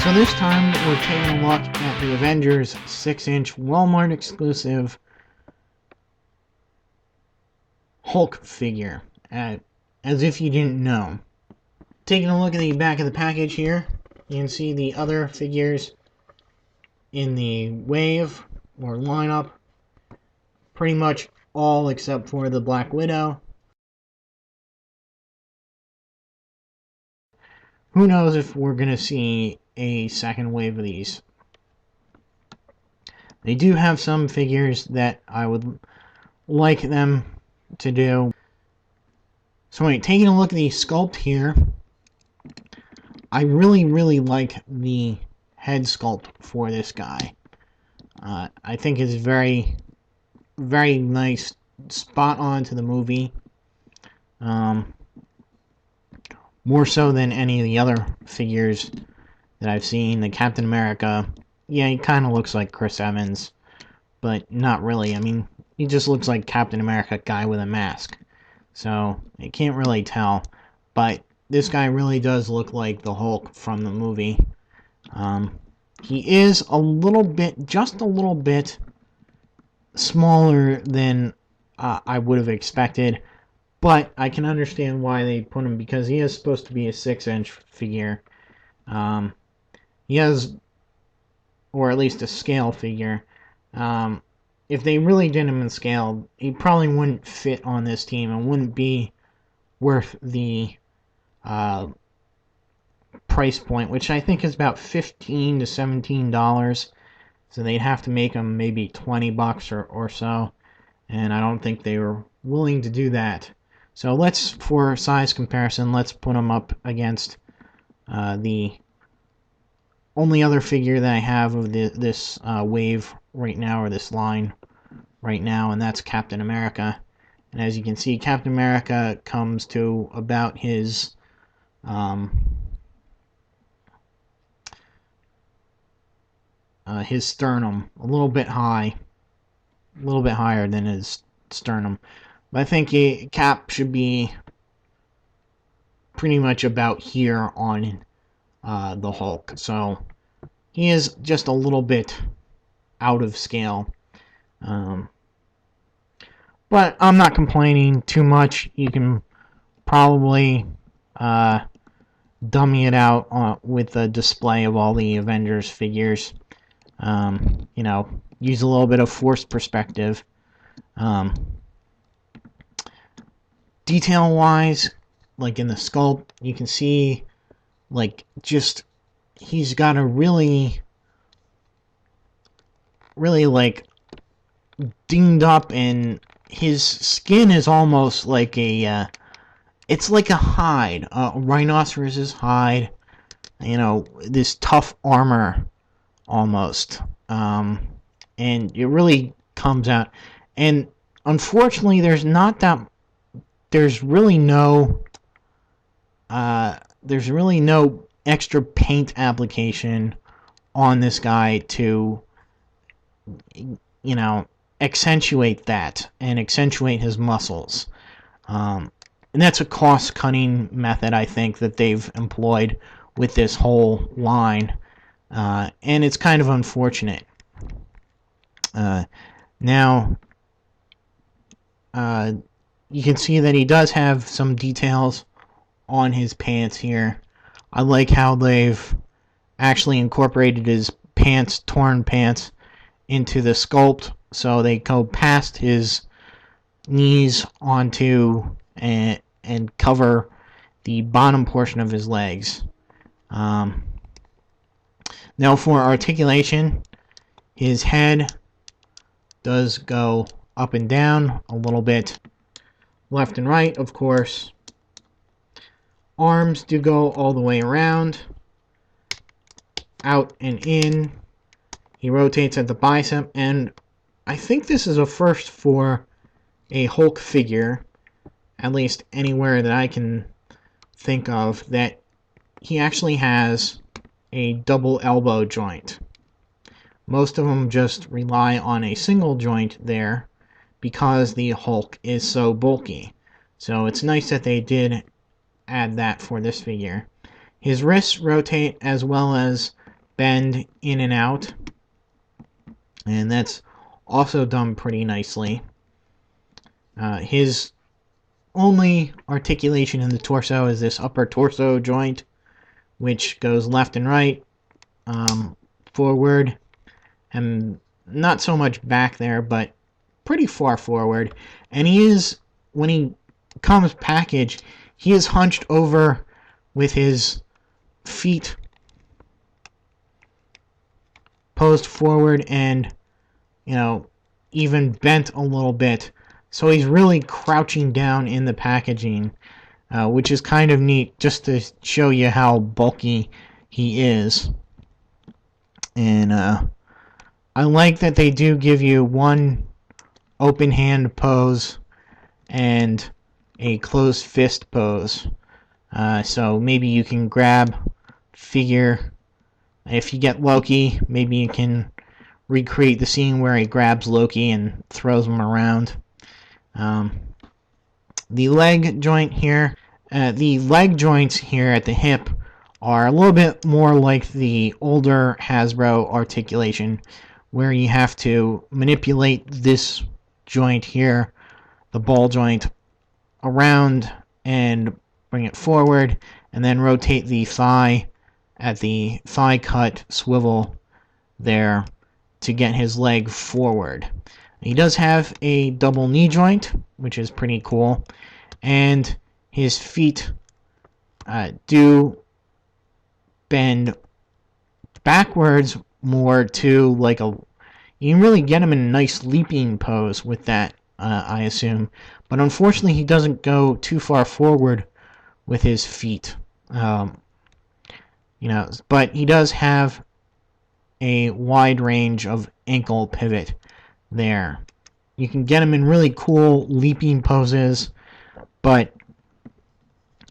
So this time we're taking a look at the Avengers 6-inch Wal-Mart exclusive Hulk figure, as if you didn't know. Taking a look at the back of the package here, you can see the other figures in the wave or lineup, pretty much all except for the Black Widow. Who knows if we're going to see a second wave of these. They do have some figures that I would like them to do. So anyway, taking a look at the sculpt here, I really like the head sculpt for this guy. I think it's very nice, spot on to the movie. More so than any of the other figures that I've seen. The Captain America, yeah, he kind of looks like Chris Evans, but not really. I mean, he just looks like Captain America guy with a mask. So, you can't really tell. But this guy really does look like the Hulk from the movie. He is a little bit, just a little bit smaller than I would have expected. But I can understand why they put him, because he is supposed to be a 6-inch figure. He has, or at least a scale figure. If they really did him in scale, he probably wouldn't fit on this team and wouldn't be worth the price point, which I think is about $15 to $17. So they'd have to make him maybe $20 or so, and I don't think they were willing to do that. So let's, for size comparison, let's put him up against the only other figure that I have of this wave right now, or this line right now, and that's Captain America. And as you can see, Captain America comes to about his sternum, a little bit high, a little bit higher than his sternum. But I think Cap should be pretty much about here on the Hulk. So he is just a little bit out of scale. But I'm not complaining too much. You can probably dummy it out with a display of all the Avengers figures. You know, use a little bit of forced perspective. Detail-wise, like in the sculpt, you can see, like, just, he's got a really, like, dinged up, and his skin is almost like it's like a hide, a rhinoceros's hide, you know, this tough armor, almost, and it really comes out, and unfortunately, there's really no extra paint application on this guy to, you know, accentuate that and accentuate his muscles. And that's a cost-cutting method, I think, that they've employed with this whole line. And it's kind of unfortunate. Now, you can see that he does have some details on his pants here. I like how they've actually incorporated his pants, torn pants, into the sculpt, so they go past his knees onto and cover the bottom portion of his legs. Now for articulation, his head does go up and down a little bit, left and right, of course. Arms do go all the way around, out and in. He rotates at the bicep, and I think this is a first for a Hulk figure, at least anywhere that I can think of, that he actually has a double elbow joint. Most of them just rely on a single joint there because the Hulk is so bulky. So it's nice that they did add that for this figure. His wrists rotate as well as bend in and out, and that's also done pretty nicely. His only articulation in the torso is this upper torso joint, which goes left and right, forward, and not so much back there, but pretty far forward. And he is, when he comes packaged, he is hunched over with his feet posed forward and, even bent a little bit. So he's really crouching down in the packaging, which is kind of neat, just to show you how bulky he is. And I like that they do give you one open hand pose and a closed fist pose. So maybe you can grab figure. If you get Loki, maybe you can recreate the scene where he grabs Loki and throws him around. The leg joint here, the leg joints here at the hip are a little bit more like the older Hasbro articulation, where you have to manipulate this joint here, the ball joint, around and bring it forward, and then rotate the thigh at the thigh cut swivel there to get his leg forward. He does have a double knee joint, which is pretty cool, and his feet do bend backwards more to like a... You can really get him in a nice leaping pose with that, I assume. But unfortunately, he doesn't go too far forward with his feet. But he does have a wide range of ankle pivot there. You can get him in really cool leaping poses, but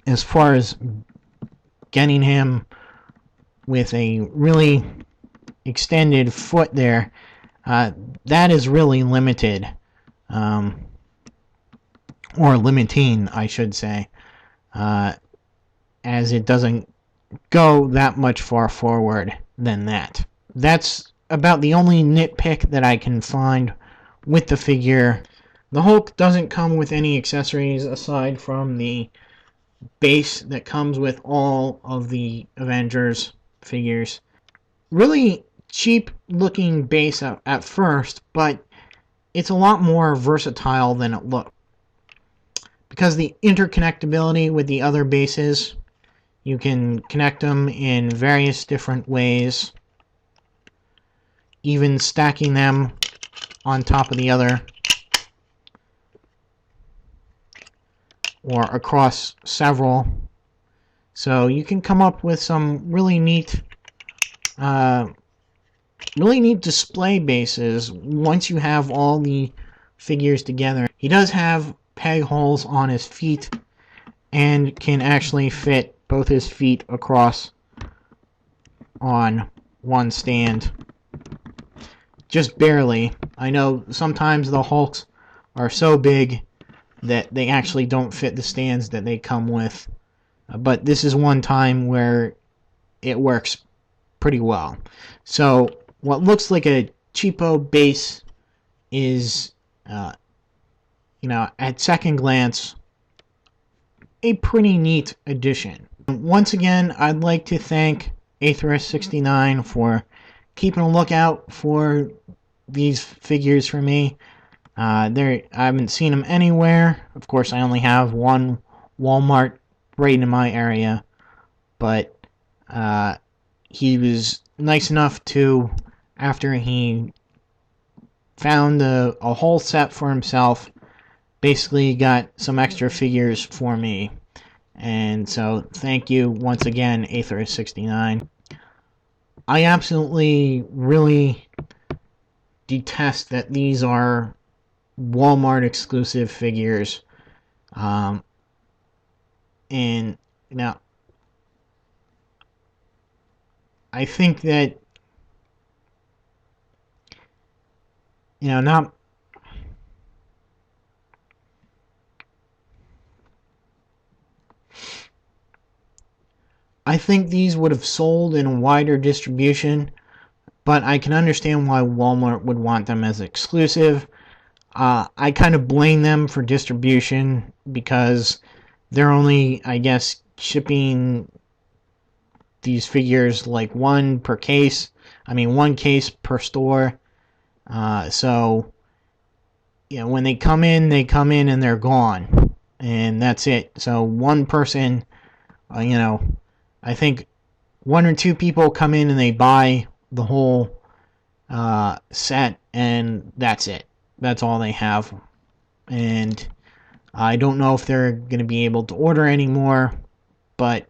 as far as getting him with a really extended foot there, that is really limited, or limiting, I should say, as it doesn't go that much far forward than that. That's about the only nitpick that I can find with the figure. The Hulk doesn't come with any accessories aside from the base that comes with all of the Avengers figures. Really cheap looking base at first, but it's a lot more versatile than it looks. Because the interconnectability with the other bases, you can connect them in various different ways, even stacking them on top of the other or across several. So you can come up with some really neat display bases once you have all the figures together. He does have peg holes on his feet and can actually fit both his feet across on one stand. Just barely. I know sometimes the Hulks are so big that they actually don't fit the stands that they come with. But this is one time where it works pretty well. So what looks like a cheapo base is, at second glance, a pretty neat addition. Once again, I'd like to thank Aetherus69 for keeping a lookout for these figures for me. I haven't seen them anywhere. Of course, I only have one Wal-Mart right in my area, but he was nice enough to, after he found a whole set for himself, basically got some extra figures for me. And so thank you once again, Aetherus69. I absolutely really detest that these are Walmart exclusive figures. And now I think that not I I think these would have sold in a wider distribution, but I can understand why Walmart would want them as exclusive. I kind of blame them for distribution because they're only, I guess, shipping these figures like one per case. I mean, one case per store. So, when they come in and they're gone. And that's it. So one person, I think one or two people come in and they buy the whole set, and that's it. That's all they have. And I don't know if they're going to be able to order anymore, but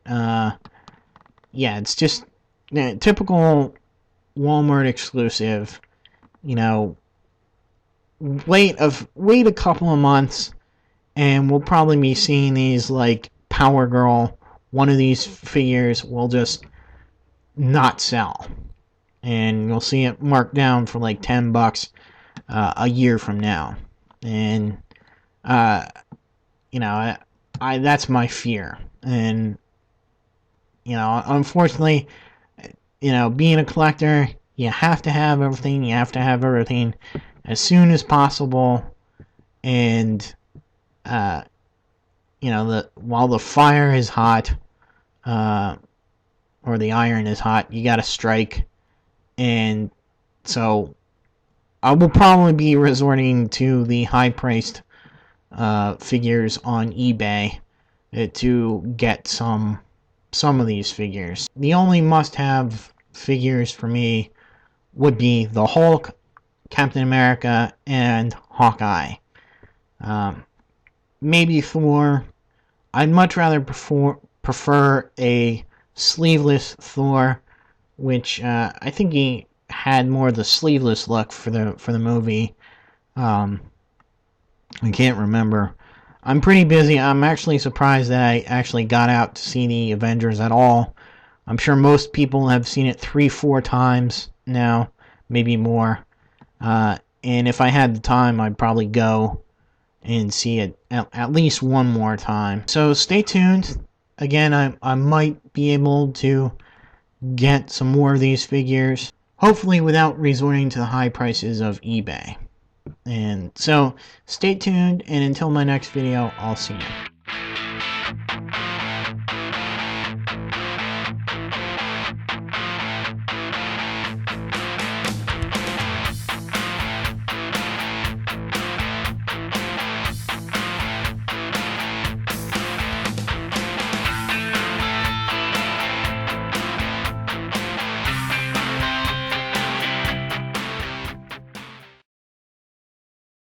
it's just typical Walmart exclusive. Wait a couple of months, and we'll probably be seeing these like Power Girl. One of these figures will just not sell, and you'll see it marked down for like $10 a year from now. And that's my fear. And unfortunately, being a collector, you have to have everything. You have to have everything as soon as possible. And while the fire is hot, or the iron is hot, you gotta strike. And so I will probably be resorting to the high-priced figures on eBay to get some of these figures. The only must-have figures for me would be the Hulk, Captain America, and Hawkeye. Maybe Thor. I'd much rather prefer a sleeveless Thor, which I think he had more of the sleeveless look for the movie. I can't remember. I'm pretty busy. I'm actually surprised that I actually got out to see the Avengers at all. I'm sure most people have seen it 3-4 times now, maybe more. And if I had the time, I'd probably go and see it at least one more time. So stay tuned. Again, I might be able to get some more of these figures, hopefully without resorting to the high prices of eBay. And so stay tuned, and until my next video, I'll see you.